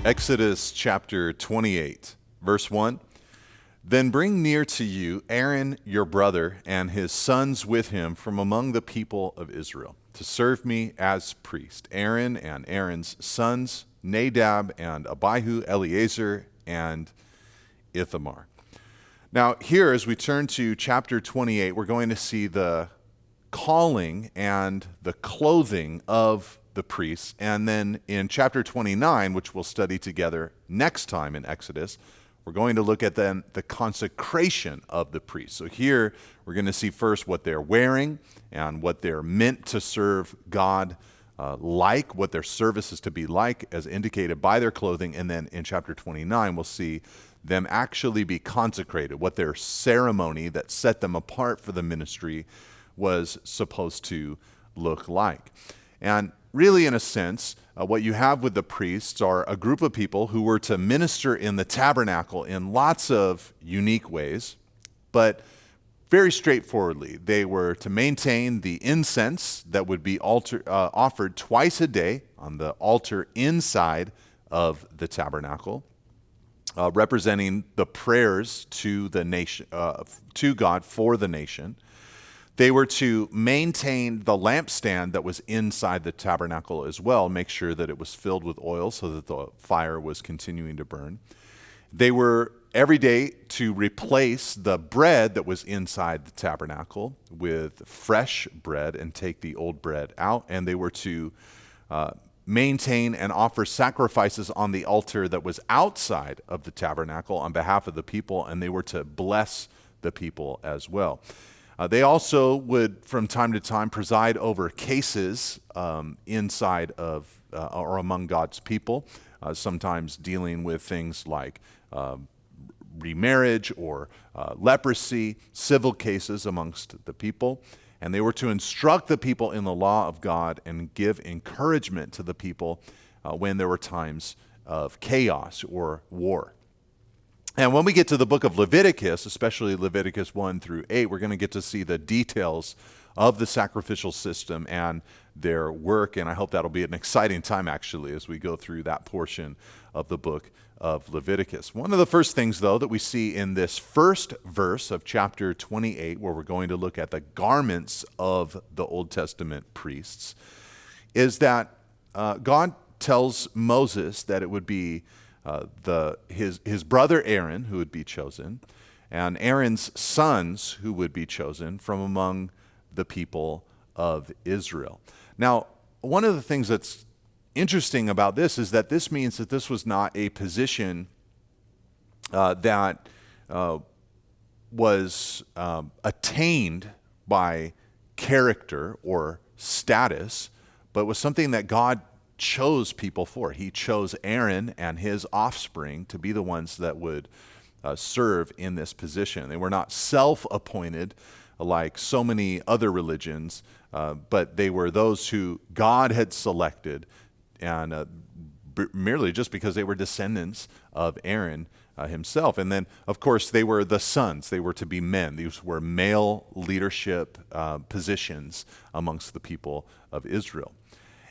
Exodus chapter 28, verse 1. Then bring near to you Aaron your brother and his sons with him from among the people of Israel to serve me as priest. Aaron and Aaron's sons, Nadab and Abihu, Eleazar and Ithamar. Now here, as we turn to chapter 28, we're going to see the calling and the clothing of the priests. And then in chapter 29, which we'll study together next time in Exodus, we're going to look at then the consecration of the priests. So here we're going to see first what they're wearing and what they're meant to serve God like, what their service is to be like as indicated by their clothing. And then in chapter 29, we'll see them actually be consecrated, what their ceremony that set them apart for the ministry was supposed to look like. And really, in a sense, what you have with the priests are a group of people who were to minister in the tabernacle in lots of unique ways, but very straightforwardly. They were to maintain the incense that would be offered twice a day on the altar inside of the tabernacle, representing the prayers to the nation, to God for the nation. They were to maintain the lampstand that was inside the tabernacle as well, make sure that it was filled with oil so that the fire was continuing to burn. They were every day to replace the bread that was inside the tabernacle with fresh bread and take the old bread out. And they were to maintain and offer sacrifices on the altar that was outside of the tabernacle on behalf of the people, and they were to bless the people as well. They also would, from time to time, preside over cases inside of or among God's people, sometimes dealing with things like remarriage or leprosy, civil cases amongst the people. And they were to instruct the people in the law of God and give encouragement to the people when there were times of chaos or war. And when we get to the book of Leviticus, especially Leviticus 1 through 8, we're going to get to see the details of the sacrificial system and their work. And I hope that'll be an exciting time, actually, as we go through that portion of the book of Leviticus. One of the first things, though, that we see in this first verse of chapter 28, where we're going to look at the garments of the Old Testament priests, is that God tells Moses that it would be his brother Aaron who would be chosen, and Aaron's sons who would be chosen from among the people of Israel. Now, one of the things that's interesting about this is that this means that this was not a position that was attained by character or status, but was something that God chose people for. He chose Aaron and his offspring to be the ones that would serve in this position. They were not self-appointed like so many other religions, but they were those who God had selected, and merely just because they were descendants of Aaron himself. And then, of course, they were the sons. They were to be men. These were male leadership positions amongst the people of Israel.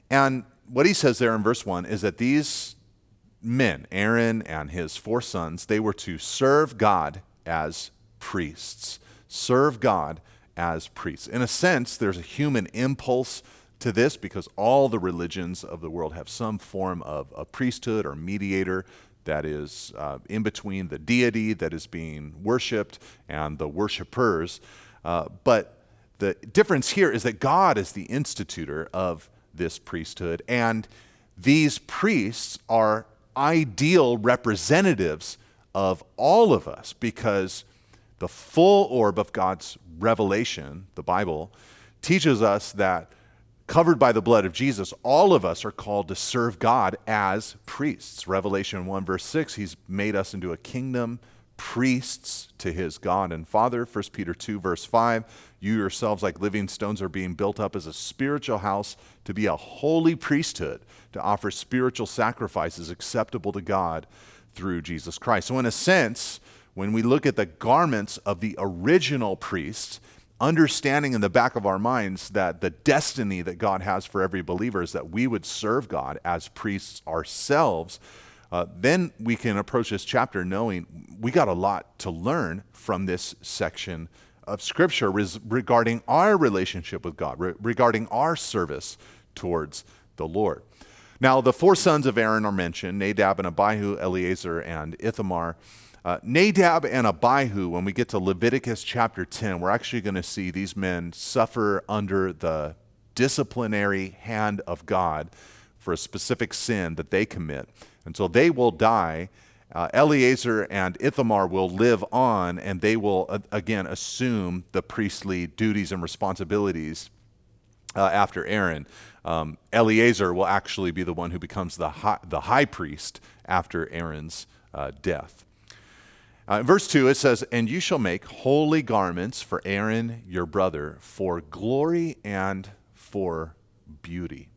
And what he says there in verse 1 is that these men, Aaron and his 4 sons, they were to serve God as priests. Serve God as priests. In a sense, there's a human impulse to this because all the religions of the world have some form of a priesthood or mediator that is in between the deity that is being worshipped and the worshipers. But the difference here is that God is the institutor of this priesthood, and these priests are ideal representatives of all of us because the full orb of God's revelation, the Bible, teaches us that covered by the blood of Jesus, all of us are called to serve God as priests. Revelation 1 verse 6, he's made us into a kingdom, priests to his God and Father. 1 Peter 2 verse 5, you yourselves like living stones are being built up as a spiritual house to be a holy priesthood, to offer spiritual sacrifices acceptable to God through Jesus Christ. So in a sense, when we look at the garments of the original priests, understanding in the back of our minds that the destiny that God has for every believer is that we would serve God as priests ourselves, then we can approach this chapter knowing we got a lot to learn from this section of Scripture regarding our relationship with God, regarding our service towards the Lord. Now, the four sons of Aaron are mentioned: Nadab and Abihu, Eleazar, and Ithamar. Nadab and Abihu, when we get to Leviticus chapter 10, we're actually going to see these men suffer under the disciplinary hand of God for a specific sin that they commit. And so they will die. Eleazar and Ithamar will live on, and they will, again, assume the priestly duties and responsibilities after Aaron. Eleazar will actually be the one who becomes the high priest after Aaron's death. In verse 2, it says, "And you shall make holy garments for Aaron your brother, for glory and for beauty."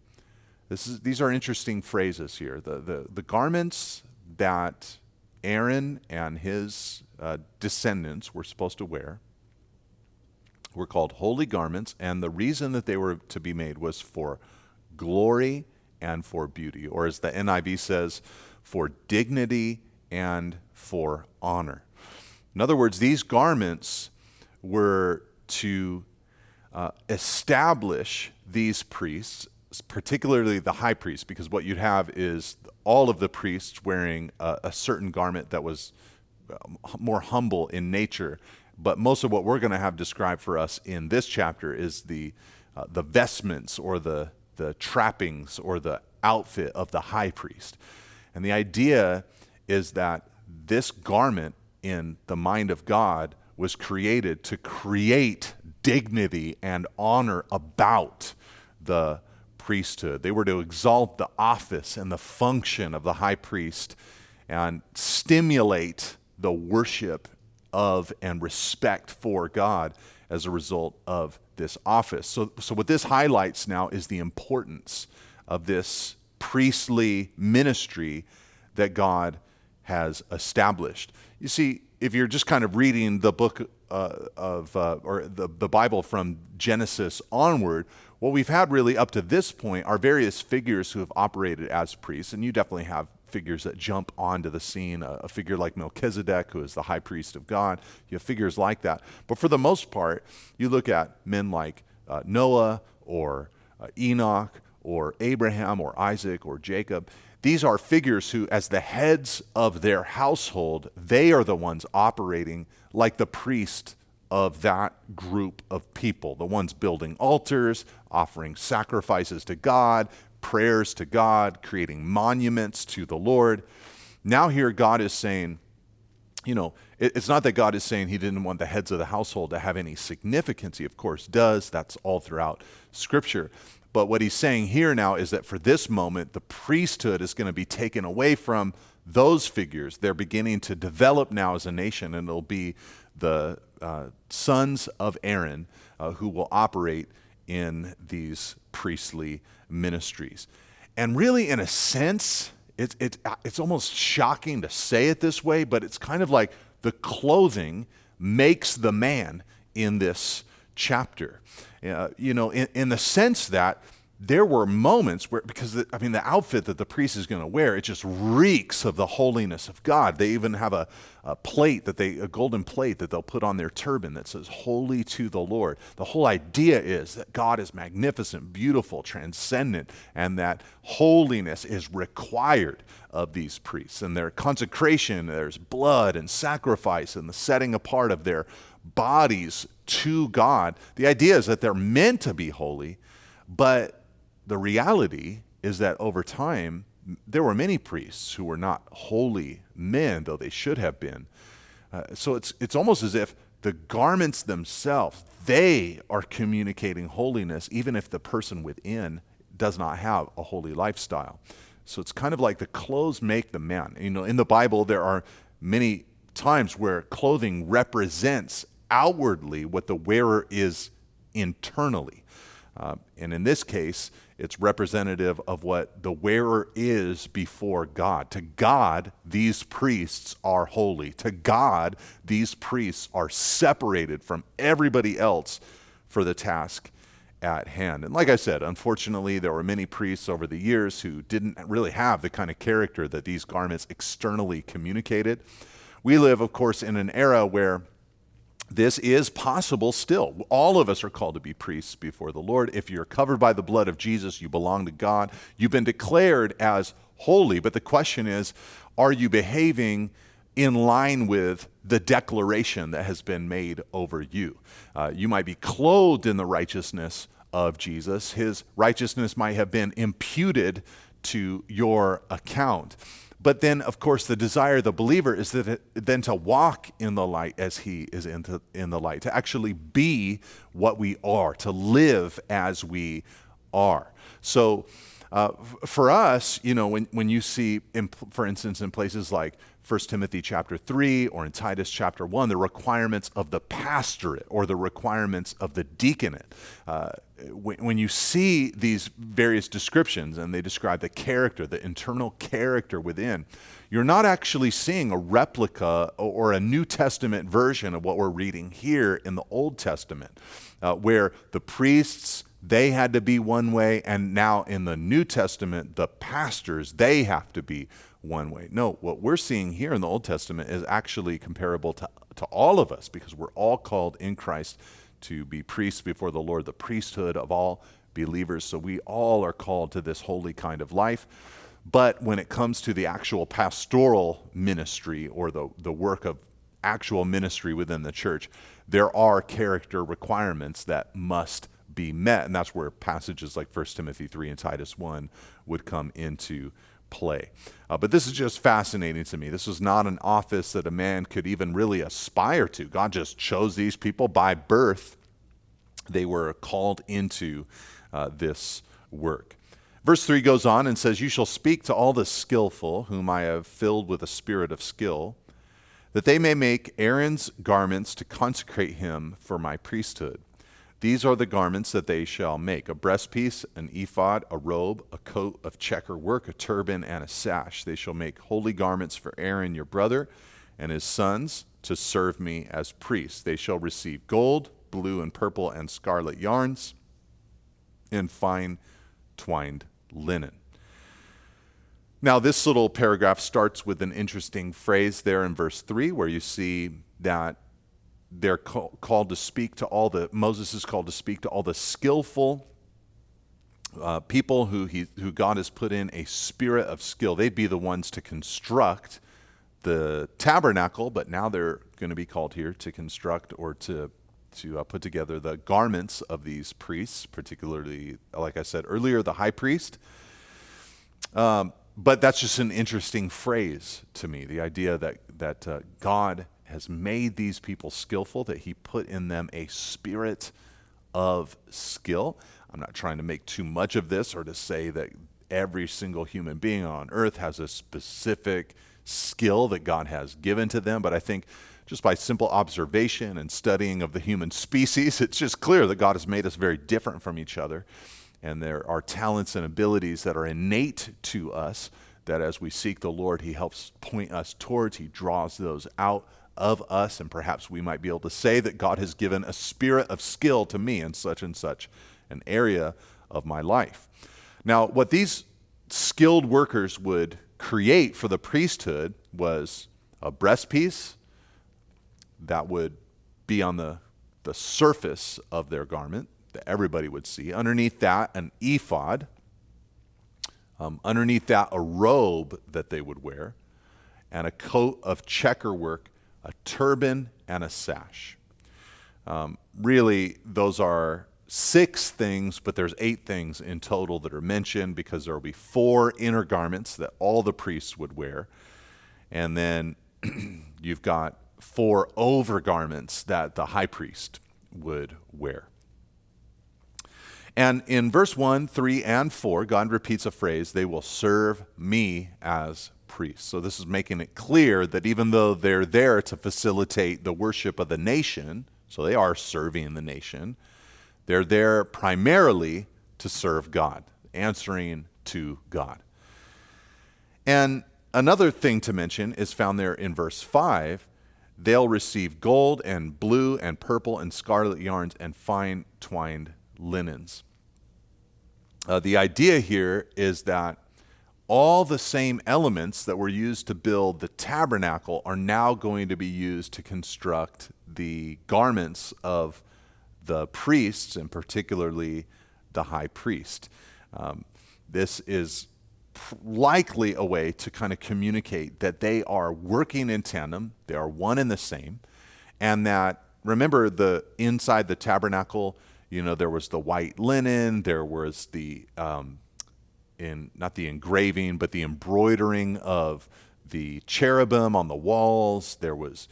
These are interesting phrases here. The garments that Aaron and his descendants were supposed to wear were called holy garments, and the reason that they were to be made was for glory and for beauty, or as the NIV says, for dignity and for honor. In other words, these garments were to establish these priests, particularly the high priest, because what you'd have is all of the priests wearing a certain garment that was more humble in nature. But most of what we're going to have described for us in this chapter is the vestments or the trappings or the outfit of the high priest. And the idea is that this garment in the mind of God was created to create dignity and honor about the priesthood. They were to exalt the office and the function of the high priest and stimulate the worship of and respect for God as a result of this office. So what this highlights now is the importance of this priestly ministry that God has established. You see, if you're just kind of reading the book or the Bible from Genesis onward, what we've had really up to this point are various figures who have operated as priests, and you definitely have figures that jump onto the scene, a figure like Melchizedek, who is the high priest of God. You have figures like that. But for the most part, you look at men like Noah or Enoch or Abraham or Isaac or Jacob. These are figures who, as the heads of their household, they are the ones operating like the priest of that group of people, the ones building altars, offering sacrifices to God, prayers to God, creating monuments to the Lord. Now here God is saying, it's not that God is saying he didn't want the heads of the household to have any significance. He, of course, does. That's all throughout Scripture. But what he's saying here now is that for this moment, the priesthood is going to be taken away from those figures. They're beginning to develop now as a nation, and it'll be the sons of Aaron who will operate in these priestly ministries. And really, in a sense, it's almost shocking to say it this way, but it's kind of like the clothing makes the man in this chapter. In the sense that there were moments where, because the outfit that the priest is going to wear, it just reeks of the holiness of God. They even have a golden plate that they'll put on their turban that says, "Holy to the Lord." The whole idea is that God is magnificent, beautiful, transcendent, and that holiness is required of these priests. And their consecration, there's blood and sacrifice and the setting apart of their bodies to God. The idea is that they're meant to be holy, but the reality is that over time, there were many priests who were not holy men, though they should have been. So it's almost as if the garments themselves, they are communicating holiness, even if the person within does not have a holy lifestyle. So it's kind of like the clothes make the man. In the Bible, there are many times where clothing represents outwardly what the wearer is internally. And in this case, it's representative of what the wearer is before God. To God, these priests are holy. To God, these priests are separated from everybody else for the task at hand. And like I said, unfortunately, there were many priests over the years who didn't really have the kind of character that these garments externally communicated. We live, of course, in an era where this is possible still. All of us are called to be priests before the Lord. If you're covered by the blood of Jesus, you belong to God. You've been declared as holy. But the question is, are you behaving in line with the declaration that has been made over you? You might be clothed in the righteousness of Jesus. His righteousness might have been imputed to your account. But then, of course, the desire of the believer is then to walk in the light as he is in the light, to actually be what we are, to live as we are. So for us, when you see, for instance, in places like 1 Timothy chapter 3 or in Titus chapter 1, the requirements of the pastorate or the requirements of the deaconate, when you see these various descriptions and they describe the character, the internal character within, you're not actually seeing a replica or a New Testament version of what we're reading here in the Old Testament, where the priests, they had to be one way, and now in the New Testament, the pastors, they have to be one way. No, what we're seeing here in the Old Testament is actually comparable to all of us, because we're all called in Christ to be priests before the Lord, the priesthood of all believers. So we all are called to this holy kind of life. But when it comes to the actual pastoral ministry or the work of actual ministry within the church, there are character requirements that must be met. And that's where passages like 1 Timothy 3 and Titus 1 would come into play. But this is just fascinating to me. This was not an office that a man could even really aspire to. God just chose these people by birth. They were called into this work. Verse 3 goes on and says, "You shall speak to all the skillful, whom I have filled with a spirit of skill, that they may make Aaron's garments to consecrate him for my priesthood. These are the garments that they shall make: a breastpiece, an ephod, a robe, a coat of checker work, a turban, and a sash. They shall make holy garments for Aaron your brother and his sons to serve me as priests. They shall receive gold, blue and purple and scarlet yarns, and fine twined linen." Now, this little paragraph starts with an interesting phrase there in verse 3, where you see that they're called to speak to Moses is called to speak to all the skillful people who God has put in a spirit of skill. They'd be the ones to construct the tabernacle, but now they're going to be called here to construct or to put together the garments of these priests, particularly, like I said earlier, the high priest. But that's just an interesting phrase to me, the idea that God has made these people skillful, that he put in them a spirit of skill. I'm not trying to make too much of this or to say that every single human being on earth has a specific skill that God has given to them, but I think just by simple observation and studying of the human species, it's just clear that God has made us very different from each other, and there are talents and abilities that are innate to us that as we seek the Lord, he helps point us towards, he draws those out of us, and perhaps we might be able to say that God has given a spirit of skill to me in such and such an area of my life. Now, what these skilled workers would create for the priesthood was a breastpiece that would be on the surface of their garment that everybody would see. Underneath that, an ephod. Underneath that, a robe that they would wear, and a coat of checker work, a turban, and a sash. Really, those are 6 things, but there's 8 things in total that are mentioned, because there will be 4 inner garments that all the priests would wear. And then you've got 4 overgarments that the high priest would wear. And in verse 1, 3, and 4, God repeats a phrase: "They will serve me as priests." So this is making it clear that even though they're there to facilitate the worship of the nation, so they are serving the nation, they're there primarily to serve God, answering to God. And another thing to mention is found there in verse 5. They'll receive gold and blue and purple and scarlet yarns and fine twined linens. The idea here is that all the same elements that were used to build the tabernacle are now going to be used to construct the garments of the priests, and particularly the high priest. This is likely a way to kind of communicate that they are working in tandem, they are one and the same, and that, remember, the inside the tabernacle, there was the white linen, there was the not the engraving, but the embroidering of the cherubim on the walls. There was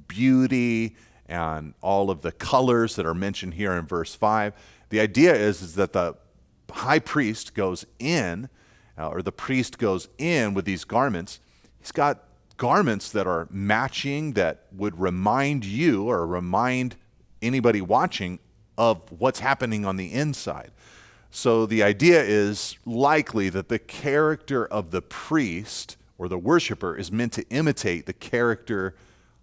beauty and all of the colors that are mentioned here in verse 5. The idea is that the high priest goes in, or the priest goes in with these garments. He's got garments that are matching, that would remind you or remind anybody watching of what's happening on the inside. So the idea is likely that the character of the priest or the worshiper is meant to imitate the character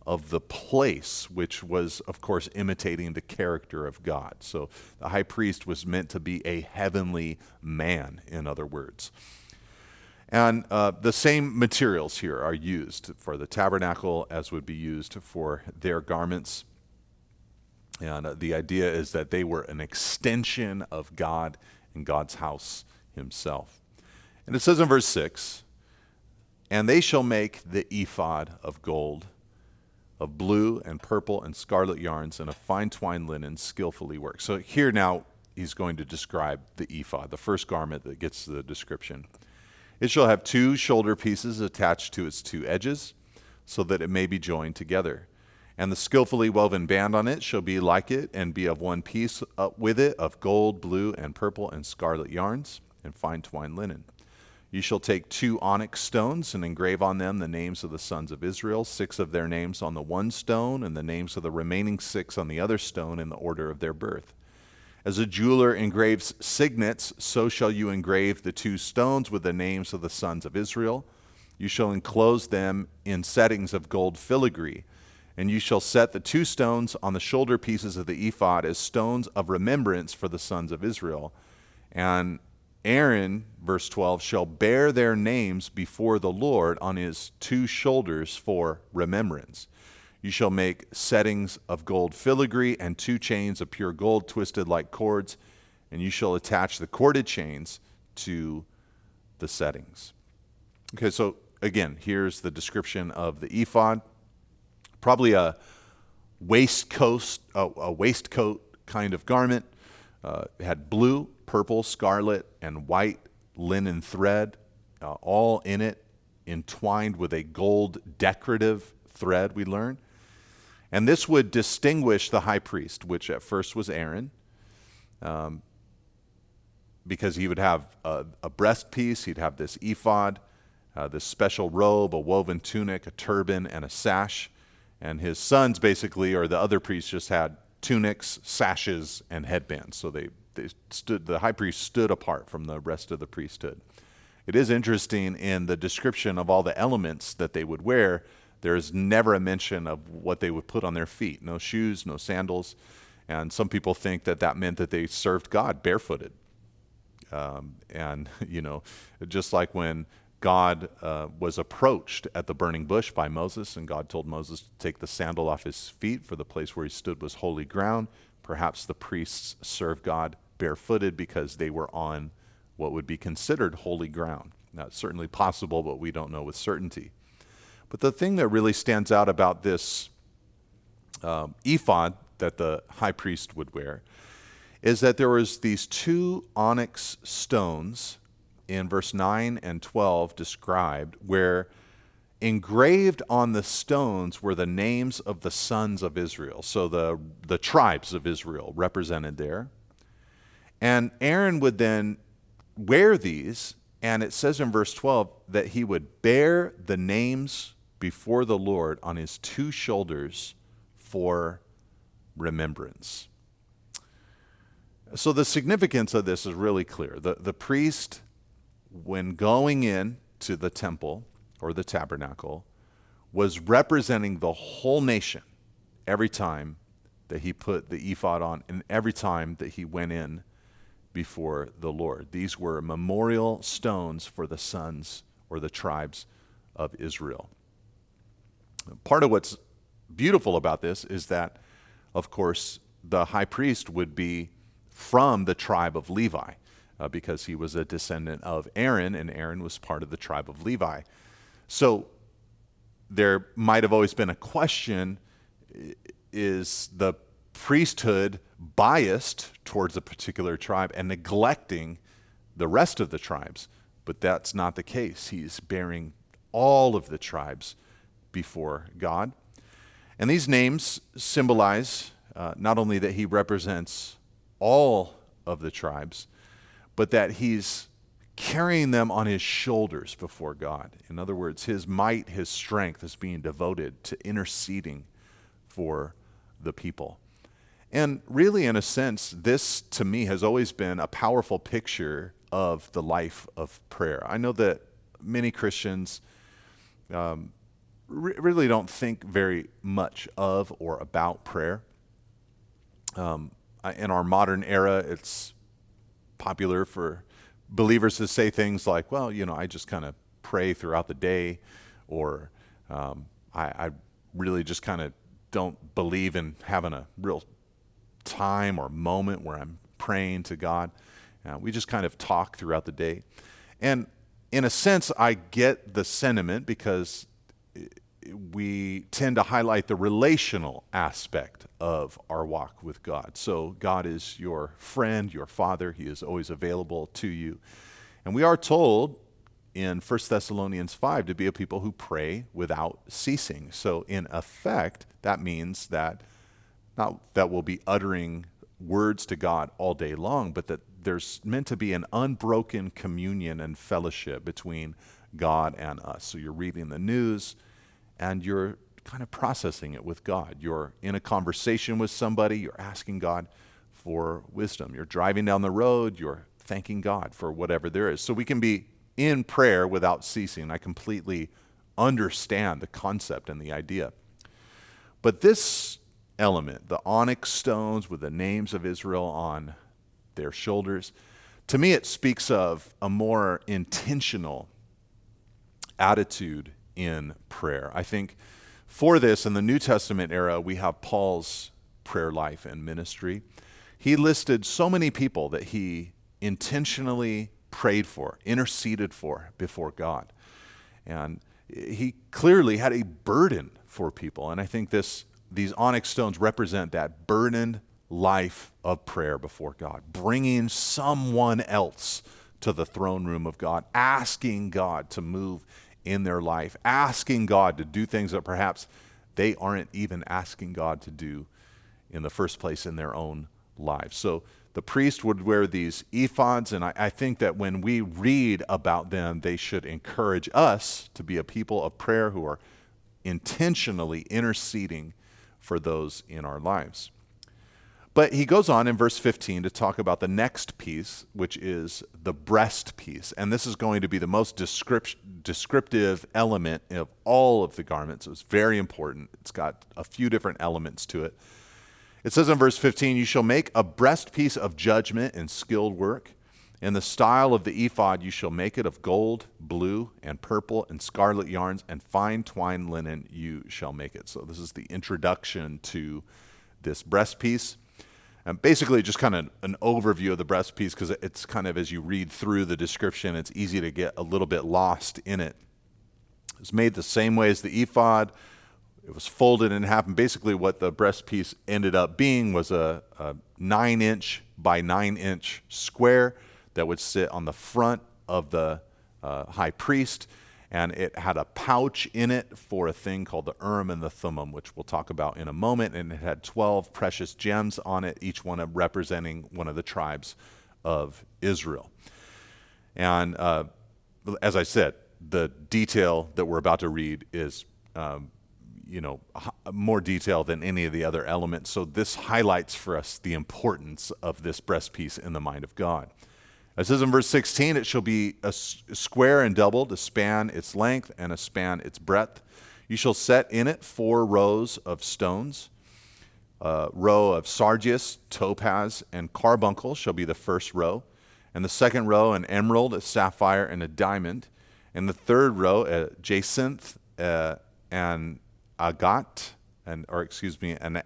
of the place, which was, of course, imitating the character of God. So the high priest was meant to be a heavenly man, in other words. And the same materials here are used for the tabernacle as would be used for their garments. And the idea is that they were an extension of God and God's house himself. And it says in verse 6, "And they shall make the ephod of gold, of blue and purple and scarlet yarns, and of fine twined linen skillfully worked." So here now he's going to describe the ephod, the first garment that gets the description. "It shall have 2 shoulder pieces attached to its 2 edges, so that it may be joined together. And the skillfully woven band on it shall be like it, and be of one piece with it, of gold, blue, and purple, and scarlet yarns, and fine twined linen. You shall take 2 onyx stones, and engrave on them the names of the sons of Israel, 6 of their names on the one stone, and the names of the remaining 6 on the other stone, in the order of their birth. As a jeweler engraves signets, so shall you engrave the 2 stones with the names of the sons of Israel. You shall enclose them in settings of gold filigree. And you shall set the 2 stones on the shoulder pieces of the ephod as stones of remembrance for the sons of Israel. And Aaron," verse 12, "shall bear their names before the Lord on his 2 shoulders for remembrance. You shall make settings of gold filigree and 2 chains of pure gold twisted like cords, and you shall attach the corded chains to the settings." Okay, so again, here's the description of the ephod. Probably a waistcoat kind of garment. It had blue, purple, scarlet, and white linen thread, all in it, entwined with a gold decorative thread, we learn. And this would distinguish the high priest, which at first was Aaron, because he would have a breastpiece, he'd have this ephod, this special robe, a woven tunic, a turban, and a sash. And his sons basically, or the other priests, just had tunics, sashes, and headbands. So the high priest stood apart from the rest of the priesthood. It is interesting in the description of all the elements that they would wear, there's never a mention of what they would put on their feet. No shoes, no sandals. And some people think that that meant that they served God barefooted. Just like when God was approached at the burning bush by Moses, and God told Moses to take the sandal off his feet, for the place where he stood was holy ground. Perhaps the priests served God barefooted because they were on what would be considered holy ground. Now, it's certainly possible, but we don't know with certainty. But the thing that really stands out about this ephod that the high priest would wear is that there was these 2 onyx stones in verse 9 and 12 described, where engraved on the stones were the names of the sons of Israel. So the tribes of Israel represented there. And Aaron would then wear these, and it says in verse 12 that he would bear the names before the Lord on his 2 shoulders for remembrance. So the significance of this is really clear. The priest, when going in to the temple or the tabernacle, was representing the whole nation every time that he put the ephod on, and every time that he went in before the Lord. These were memorial stones for the sons or the tribes of Israel. Part of what's beautiful about this is that, of course, the high priest would be from the tribe of Levi because he was a descendant of Aaron, and Aaron was part of the tribe of Levi. So there might have always been a question, is the priesthood biased towards a particular tribe and neglecting the rest of the tribes? But that's not the case. He's bearing all of the tribes before God. And these names symbolize not only that he represents all of the tribes, but that he's carrying them on his shoulders before God. In other words, his might, his strength is being devoted to interceding for the people. And really, in a sense, this to me has always been a powerful picture of the life of prayer. I know that many Christians really don't think very much of or about prayer. In our modern era, it's popular for believers to say things like, well, I just kind of pray throughout the day, or I really just kind of don't believe in having a real time or moment where I'm praying to God. We just kind of talk throughout the day. And in a sense, I get the sentiment because we tend to highlight the relational aspect of our walk with God. So God is your friend, your father. He is always available to you. And we are told in 1 Thessalonians 5 to be a people who pray without ceasing. So in effect, that means that not that we'll be uttering words to God all day long, but that there's meant to be an unbroken communion and fellowship between God and us. So you're reading the news and you're kind of processing it with God. You're in a conversation with somebody, you're asking God for wisdom. You're driving down the road, you're thanking God for whatever there is. So we can be in prayer without ceasing. I completely understand the concept and the idea. But this element, the onyx stones with the names of Israel on their shoulders, to me it speaks of a more intentional attitude in prayer. I think for this, in the New Testament era, we have Paul's prayer life and ministry. He listed so many people that he intentionally prayed for, interceded for before God. And he clearly had a burden for people. And I think these onyx stones represent that burdened life of prayer before God, bringing someone else to the throne room of God, asking God to move in their life, asking God to do things that perhaps they aren't even asking God to do in the first place in their own lives. So the priest would wear these ephods, and I think that when we read about them, they should encourage us to be a people of prayer who are intentionally interceding for those in our lives. But he goes on in verse 15 to talk about the next piece, which is the breast piece. And this is going to be the most descriptive element of all of the garments. It's very important. It's got a few different elements to it. It says in verse 15, "You shall make a breastpiece of judgment and skilled work. In the style of the ephod you shall make it of gold, blue, and purple, and scarlet yarns, and fine twined linen you shall make it." So this is the introduction to this breastpiece. And basically just kind of an overview of the breastpiece, because it's kind of, as you read through the description, it's easy to get a little bit lost in it. It's made the same way as the ephod. It was folded in half, and basically what the breastpiece ended up being was a 9-inch by 9-inch square that would sit on the front of the high priest, and it had a pouch in it for a thing called the Urim and the Thummim, which we'll talk about in a moment, and it had 12 precious gems on it, each one representing one of the tribes of Israel. And as I said, the detail that we're about to read is more detail than any of the other elements. So this highlights for us the importance of this breastpiece in the mind of God. It says in verse 16, "It shall be a square and doubled, a span its length and a span its breadth. You shall set in it 4 rows of stones. row of sardius, topaz, and carbuncle shall be the first row. And the second row, an emerald, a sapphire, and a diamond. And the third row, a jacinth, an agate, an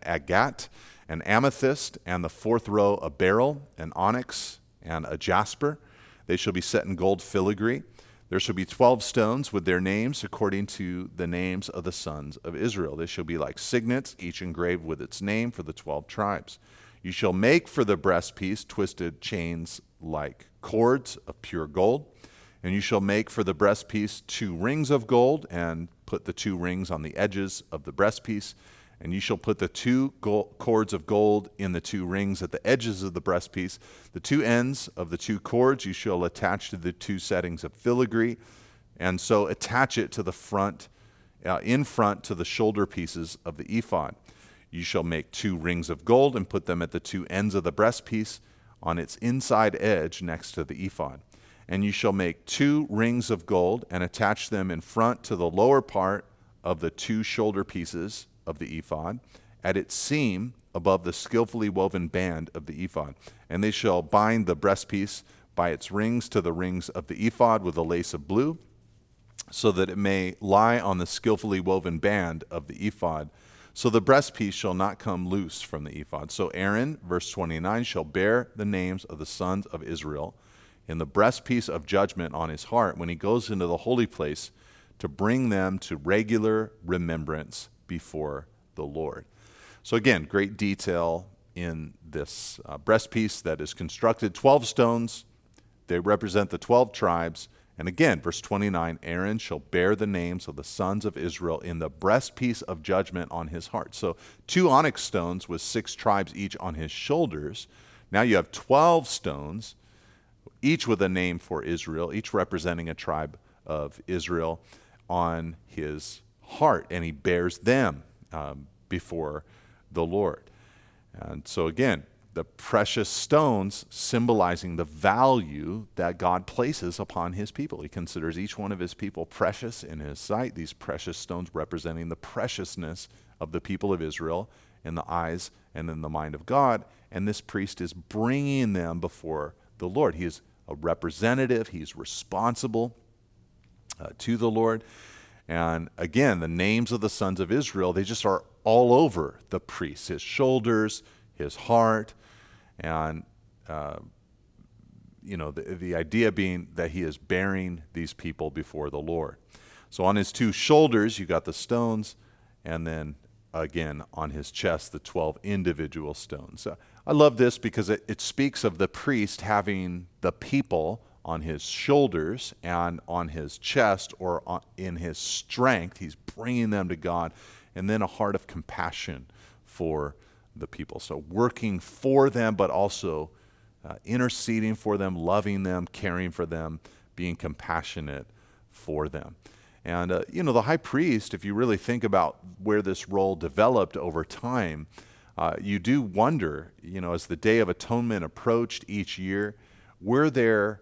agate, an amethyst. And the fourth row, a beryl, an onyx, and a jasper. They shall be set in gold filigree. There shall be 12 stones with their names according to the names of the sons of Israel. They shall be like signets, each engraved with its name for the 12 tribes. You shall make for the breastpiece twisted chains like cords of pure gold. And you shall make for the breastpiece 2 rings of gold, and put the 2 rings on the edges of the breastpiece. And you shall put the 2 cords of gold in the 2 rings at the edges of the breastpiece. The 2 ends of the 2 cords you shall attach to the 2 settings of filigree, and so attach it to the front, in front to the shoulder pieces of the ephod. You shall make 2 rings of gold and put them at the 2 ends of the breastpiece on its inside edge next to the ephod. And you shall make 2 rings of gold and attach them in front to the lower part of the 2 shoulder pieces of the ephod, at its seam above the skillfully woven band of the ephod. And they shall bind the breastpiece by its rings to the rings of the ephod with a lace of blue, so that it may lie on the skillfully woven band of the ephod. So the breastpiece shall not come loose from the ephod. So Aaron, verse 29, shall bear the names of the sons of Israel in the breastpiece of judgment on his heart when he goes into the holy place, to bring them to regular remembrance before the Lord. So again, great detail in this breastpiece that is constructed. 12 stones, they represent the 12 tribes. And again, verse 29, Aaron shall bear the names of the sons of Israel in the breastpiece of judgment on his heart. So 2 onyx stones with 6 tribes each on his shoulders. Now you have 12 stones, each with a name for Israel, each representing a tribe of Israel on his heart, and he bears them before the Lord. And so again, the precious stones symbolizing the value that God places upon his people. He considers each one of his people precious in his sight, these precious stones representing the preciousness of the people of Israel in the eyes and in the mind of God. And this priest is bringing them before the Lord. He is a representative. He's responsible to the Lord. And again, the names of the sons of Israel, they just are all over the priest, his shoulders, his heart, and the idea being that he is bearing these people before the Lord. So on his 2 shoulders, you got the stones, and then again on his chest, the 12 individual stones. I love this because it speaks of the priest having the people on his shoulders and on his chest, or in his strength. He's bringing them to God, and then a heart of compassion for the people. So working for them, but also interceding for them, loving them, caring for them, being compassionate for them. And, the high priest, if you really think about where this role developed over time, you do wonder, as the Day of Atonement approached each year, were there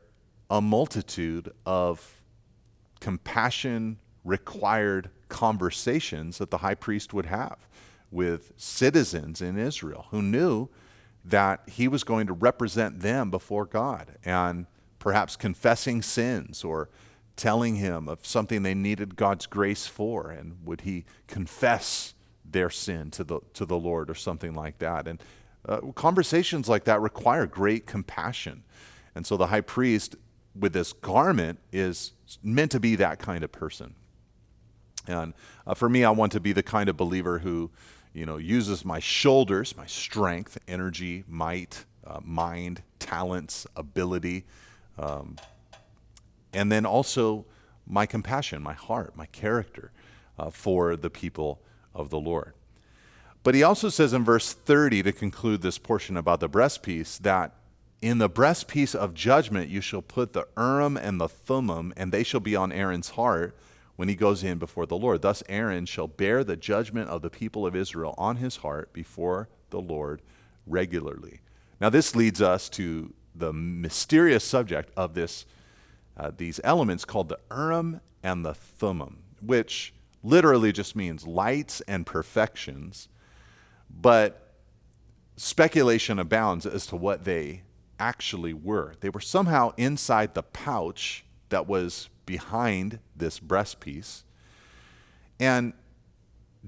a multitude of compassion-required conversations that the high priest would have with citizens in Israel who knew that he was going to represent them before God, and perhaps confessing sins or telling him of something they needed God's grace for, and would he confess their sin to the Lord or something like that. And conversations like that require great compassion. And so the high priest with this garment is meant to be that kind of person. And for me, I want to be the kind of believer who, uses my shoulders, my strength, energy, might, mind, talents, ability, and then also my compassion, my heart, my character for the people of the Lord. But he also says in verse 30, to conclude this portion about the breastpiece, that in the breastpiece of judgment you shall put the Urim and the Thummim, and they shall be on Aaron's heart when he goes in before the Lord. Thus Aaron shall bear the judgment of the people of Israel on his heart before the Lord regularly. Now this leads us to the mysterious subject of these elements called the Urim and the Thummim, which literally just means lights and perfections. But speculation abounds as to what they actually were. They were somehow inside the pouch that was behind this breastpiece. And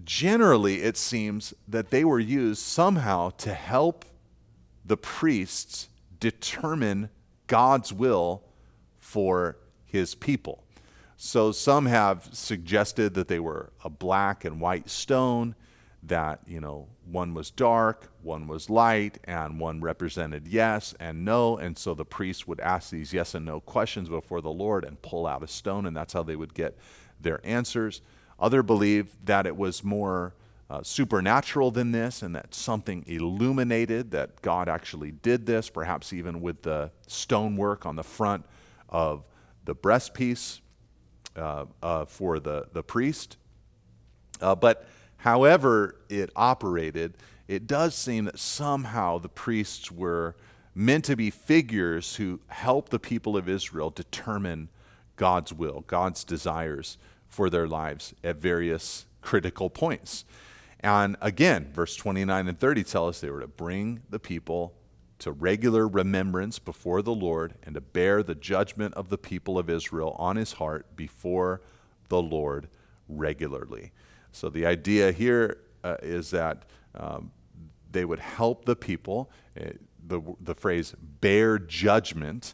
generally, it seems that they were used somehow to help the priests determine God's will for his people. So some have suggested that they were a black and white stone, that, one was dark, one was light, and one represented yes and no. And so the priest would ask these yes and no questions before the Lord and pull out a stone, and that's how they would get their answers. Others believe that it was more supernatural than this, and that something illuminated that God actually did this, perhaps even with the stonework on the front of the breastpiece for the priest. But however it operated, it does seem that somehow the priests were meant to be figures who help the people of Israel determine God's will, God's desires for their lives at various critical points. And again, verse 29 and 30 tell us they were to bring the people to regular remembrance before the Lord and to bear the judgment of the people of Israel on his heart before the Lord regularly. So the idea here is that they would help the people. The phrase bear judgment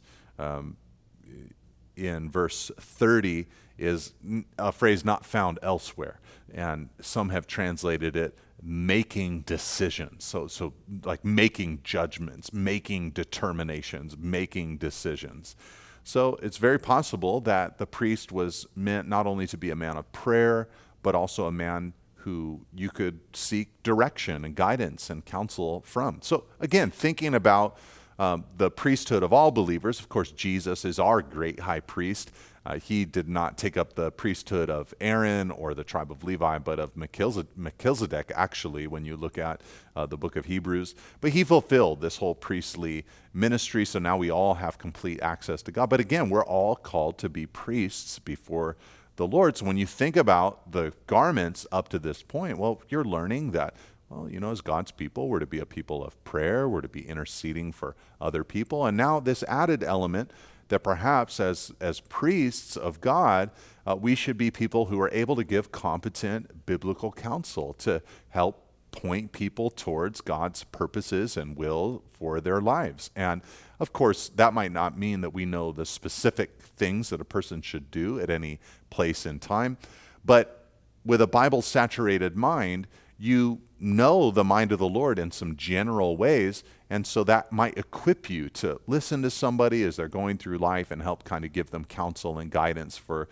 in verse 30 is a phrase not found elsewhere. And some have translated it making decisions. So like making judgments, making determinations, making decisions. So it's very possible that the priest was meant not only to be a man of prayer, but also a man who you could seek direction and guidance and counsel from. So again, thinking about the priesthood of all believers, of course, Jesus is our great high priest. He did not take up the priesthood of Aaron or the tribe of Levi, but of Melchizedek, actually, when you look at the book of Hebrews. But he fulfilled this whole priestly ministry, so now we all have complete access to God. But again, we're all called to be priests before the Lord. So when you think about the garments up to this point, well, you're learning that, as God's people, we're to be a people of prayer, we're to be interceding for other people. And now this added element that perhaps as priests of God, we should be people who are able to give competent biblical counsel to help point people towards God's purposes and will for their lives. And of course, that might not mean that we know the specific things that a person should do at any place in time, but with a Bible-saturated mind, you know the mind of the Lord in some general ways, and so that might equip you to listen to somebody as they're going through life and help kind of give them counsel and guidance for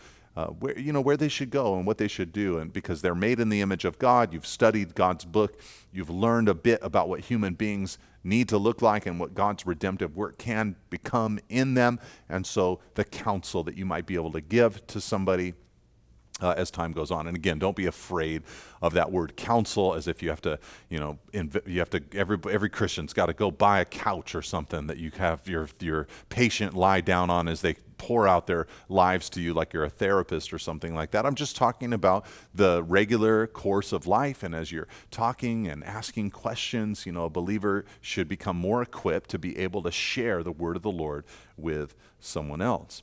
where they should go and what they should do. And because they're made in the image of God, you've studied God's book, you've learned a bit about what human beings need to look like and what God's redemptive work can become in them, and so the counsel that you might be able to give to somebody as time goes on. And again, don't be afraid of that word counsel, as if you have to, every Christian's got to go buy a couch or something that you have your patient lie down on as they pour out their lives to you like you're a therapist or something like that. I'm just talking about the regular course of life, and as you're talking and asking questions, a believer should become more equipped to be able to share the word of the Lord with someone else.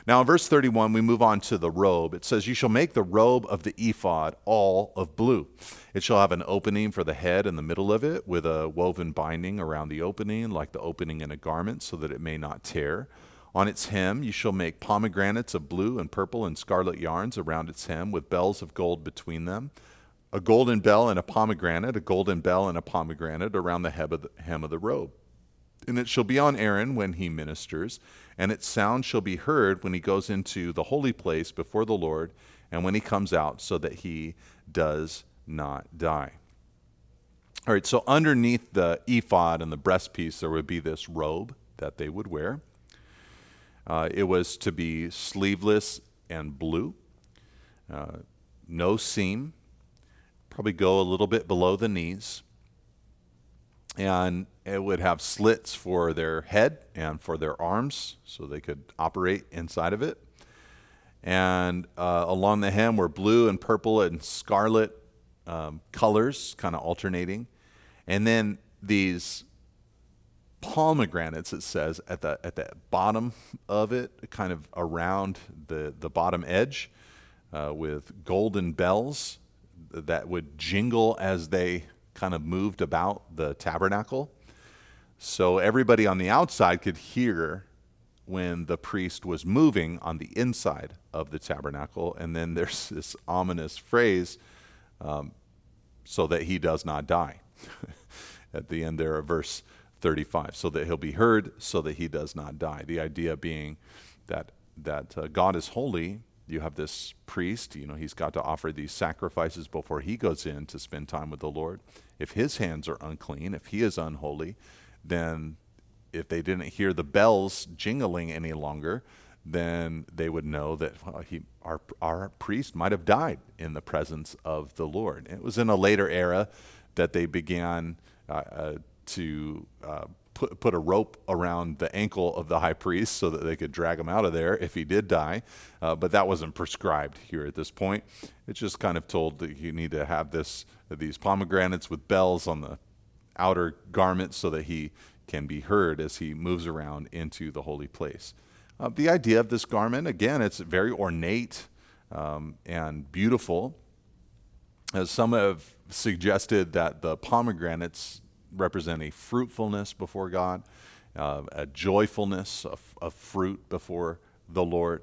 Now in verse 31, we move on to the robe. It says, "You shall make the robe of the ephod all of blue. It shall have an opening for the head in the middle of it, with a woven binding around the opening, like the opening in a garment, so that it may not tear. On its hem you shall make pomegranates of blue and purple and scarlet yarns around its hem, with bells of gold between them. A golden bell and a pomegranate, a golden bell and a pomegranate around the hem of the robe. And it shall be on Aaron when he ministers, and its sound shall be heard when he goes into the holy place before the Lord, and when he comes out, so that he does not die." All right, so underneath the ephod and the breastpiece, there would be this robe that they would wear. It was to be sleeveless and blue, no seam, probably go a little bit below the knees. And it would have slits for their head and for their arms so they could operate inside of it. And along the hem were blue and purple and scarlet colors, kind of alternating. And then these pomegranates, it says, at the bottom of it, kind of around the bottom edge, with golden bells that would jingle as they kind of moved about the tabernacle. So everybody on the outside could hear when the priest was moving on the inside of the tabernacle. And then there's this ominous phrase, so that he does not die. At the end there of verse 35, so that he'll be heard, so that he does not die. The idea being that God is holy. You have this priest, he's got to offer these sacrifices before he goes in to spend time with the Lord. If his hands are unclean, if he is unholy, then if they didn't hear the bells jingling any longer, then they would know that our priest might have died in the presence of the Lord. It was in a later era that they began to put a rope around the ankle of the high priest so that they could drag him out of there if he did die. But that wasn't prescribed here at this point. It's just kind of told that you need to have these pomegranates with bells on the outer garment so that he can be heard as he moves around into the holy place. The idea of this garment, again, it's very ornate and beautiful. As some have suggested that the pomegranates represent a fruitfulness before God, a joyfulness of fruit before the Lord.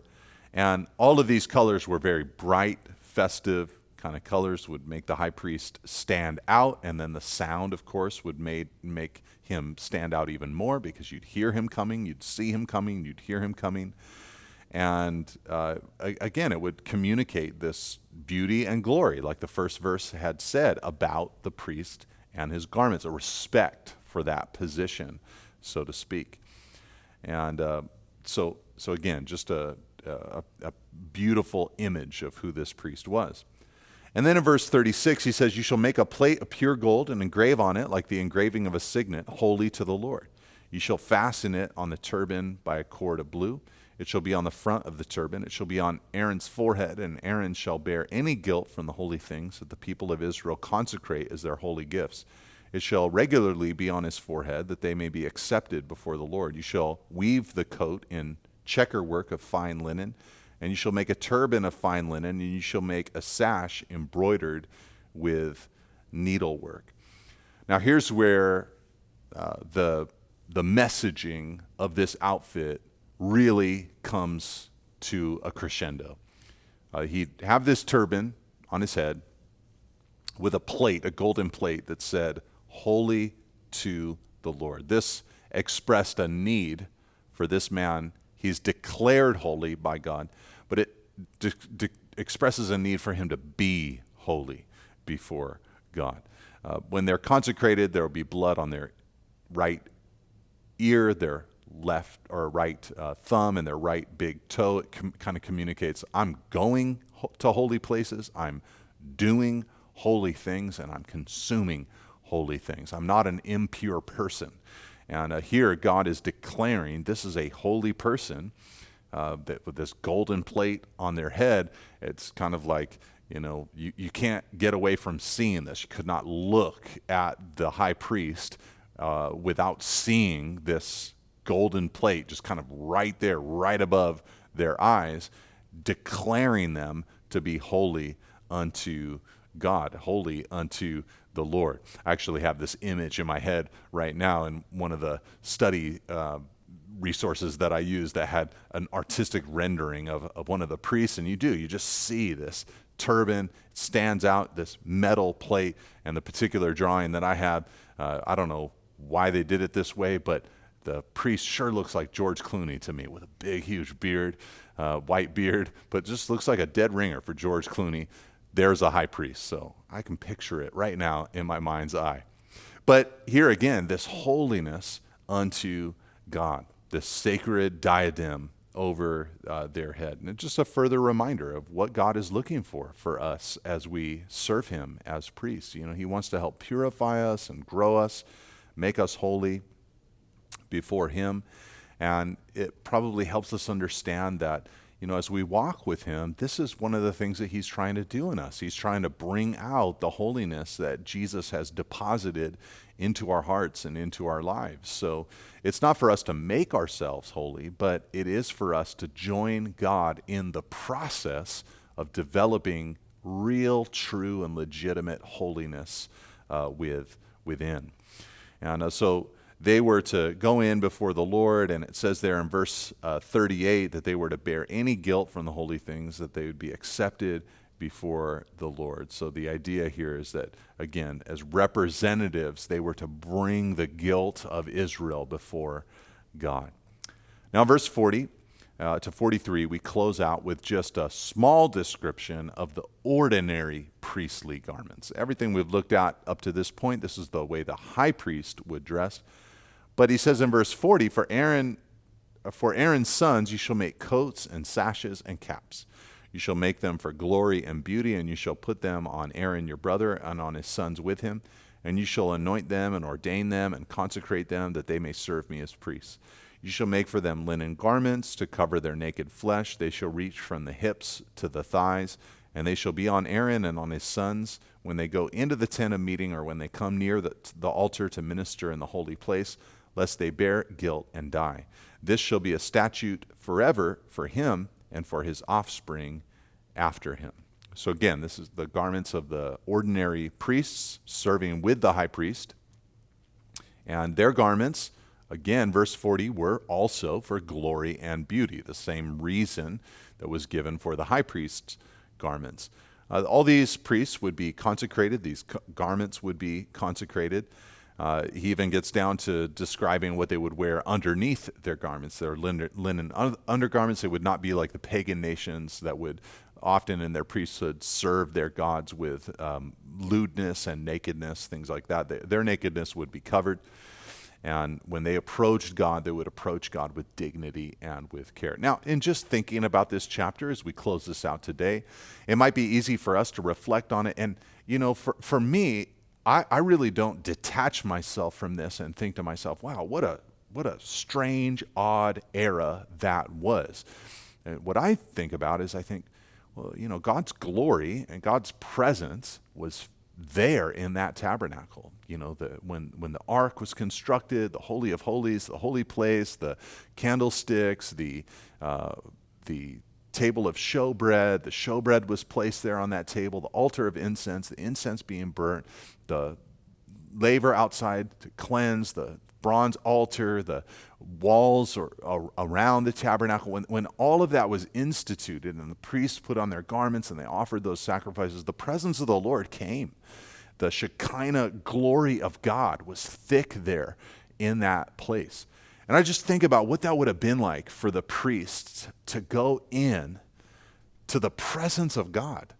And all of these colors were very bright, festive kind of colors, would make the high priest stand out, and then the sound, of course, would make him stand out even more, because you'd hear him coming, you'd see him coming, you'd hear him coming. And again, it would communicate this beauty and glory, like the first verse had said about the priest and his garments, a respect for that position, so to speak. And so again, just a beautiful image of who this priest was. And then in verse 36, he says, "You shall make a plate of pure gold and engrave on it, like the engraving of a signet, holy to the Lord. You shall fasten it on the turban by a cord of blue. It shall be on the front of the turban. It shall be on Aaron's forehead, and Aaron shall bear any guilt from the holy things that the people of Israel consecrate as their holy gifts. It shall regularly be on his forehead, that they may be accepted before the Lord. You shall weave the coat in checker work of fine linen, and you shall make a turban of fine linen, and you shall make a sash embroidered with needlework." Now here's where the messaging of this outfit really comes to a crescendo. He'd have this turban on his head with a plate, a golden plate that said, "Holy to the Lord." This expressed a need for this man. He's declared holy by God, but it expresses a need for him to be holy before God. When they're consecrated, there will be blood on their right ear, their left or right thumb, and their right big toe. It kind of communicates, I'm going to holy places, I'm doing holy things, and I'm consuming holy things. I'm not an impure person. And here God is declaring this is a holy person that with this golden plate on their head. It's kind of like, you can't get away from seeing this. You could not look at the high priest without seeing this golden plate just kind of right there, right above their eyes, declaring them to be holy unto God, holy unto the Lord. I actually have this image in my head right now in one of the study resources that I use that had an artistic rendering of one of the priests, and you just see this turban, it stands out, this metal plate, and the particular drawing that I had, I don't know why they did it this way, but the priest sure looks like George Clooney to me, with a big, huge beard, white beard, but just looks like a dead ringer for George Clooney. There's a high priest, so I can picture it right now in my mind's eye. But here again, this holiness unto God, this sacred diadem over their head. And it's just a further reminder of what God is looking for us as we serve him as priests. He wants to help purify us and grow us, make us holy before him. And it probably helps us understand that, as we walk with him, this is one of the things that he's trying to do in us. He's trying to bring out the holiness that Jesus has deposited into our hearts and into our lives. So it's not for us to make ourselves holy, but it is for us to join God in the process of developing real, true, and legitimate holiness within. And so they were to go in before the Lord, and it says there in verse 38 that they were to bear any guilt from the holy things, that they would be accepted before the Lord. So the idea here is that, again, as representatives, they were to bring the guilt of Israel before God. Now, verse 40 to 43, we close out with just a small description of the ordinary priestly garments. Everything we've looked at up to this point, this is the way the high priest would dress. But he says in verse 40, for Aaron's sons you shall make coats and sashes and caps. You shall make them for glory and beauty, and you shall put them on Aaron your brother and on his sons with him. And you shall anoint them and ordain them and consecrate them, that they may serve me as priests. You shall make for them linen garments to cover their naked flesh. They shall reach from the hips to the thighs, and they shall be on Aaron and on his sons when they go into the tent of meeting, or when they come near the altar to minister in the holy place, lest they bear guilt and die. This shall be a statute forever for him and for his offspring after him. So again, this is the garments of the ordinary priests serving with the high priest. And their garments, again, verse 40, were also for glory and beauty, the same reason that was given for the high priest's garments. All these priests would be consecrated. These garments would be consecrated. He even gets down to describing what they would wear underneath their garments, their linen undergarments. They would not be like the pagan nations that would often in their priesthood serve their gods with lewdness and nakedness, things like that. Their nakedness would be covered. And when they approached God, they would approach God with dignity and with care. Now, in just thinking about this chapter as we close this out today, it might be easy for us to reflect on it. And, for me, I really don't detach myself from this and think to myself, wow, what a strange, odd era that was. And what I think about is well, God's glory and God's presence was there in that tabernacle. When the ark was constructed, the Holy of Holies, the holy place, the candlesticks, the table of showbread. The showbread was placed there on that table, the altar of incense, the incense being burnt, the laver outside to cleanse, the bronze altar, the walls around the tabernacle. When all of that was instituted and the priests put on their garments and they offered those sacrifices, the presence of the Lord came. The Shekinah glory of God was thick there in that place. And I just think about what that would have been like for the priests to go in to the presence of God,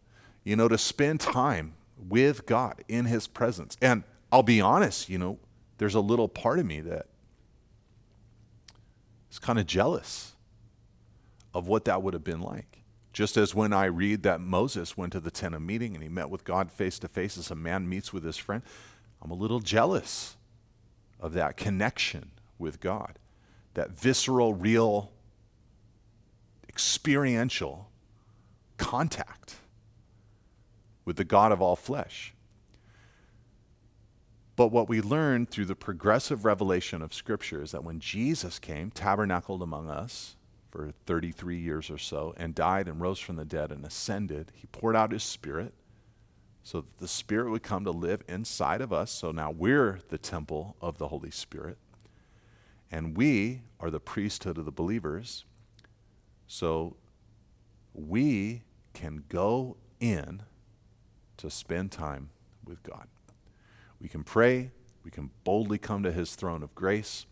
to spend time with God in his presence. And I'll be honest, there's a little part of me that is kind of jealous of what that would have been like. Just as when I read that Moses went to the tent of meeting and he met with God face to face as a man meets with his friend, I'm a little jealous of that connection with God, that visceral, real, experiential contact with the God of all flesh. But what we learn through the progressive revelation of Scripture is that when Jesus came, tabernacled among us for 33 years or so, and died and rose from the dead and ascended, he poured out his Spirit so that the Spirit would come to live inside of us. So now we're the temple of the Holy Spirit, and we are the priesthood of the believers. So we can go in to spend time with God. We can pray, we can boldly come to his throne of grace,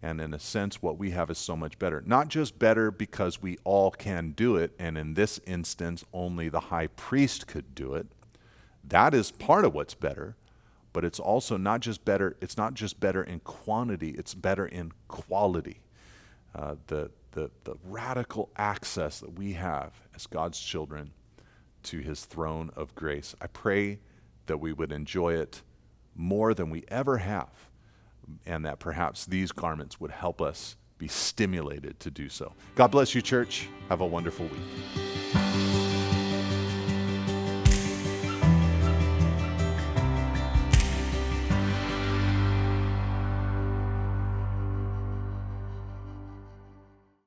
and in a sense, what we have is so much better. Not just better because we all can do it, and in this instance, only the high priest could do it. That is part of what's better, but it's also not just better. It's not just better in quantity, it's better in quality. The radical access that we have as God's children to his throne of grace. I pray that we would enjoy it more than we ever have, and that perhaps these garments would help us be stimulated to do so. God bless you, church. Have a wonderful week.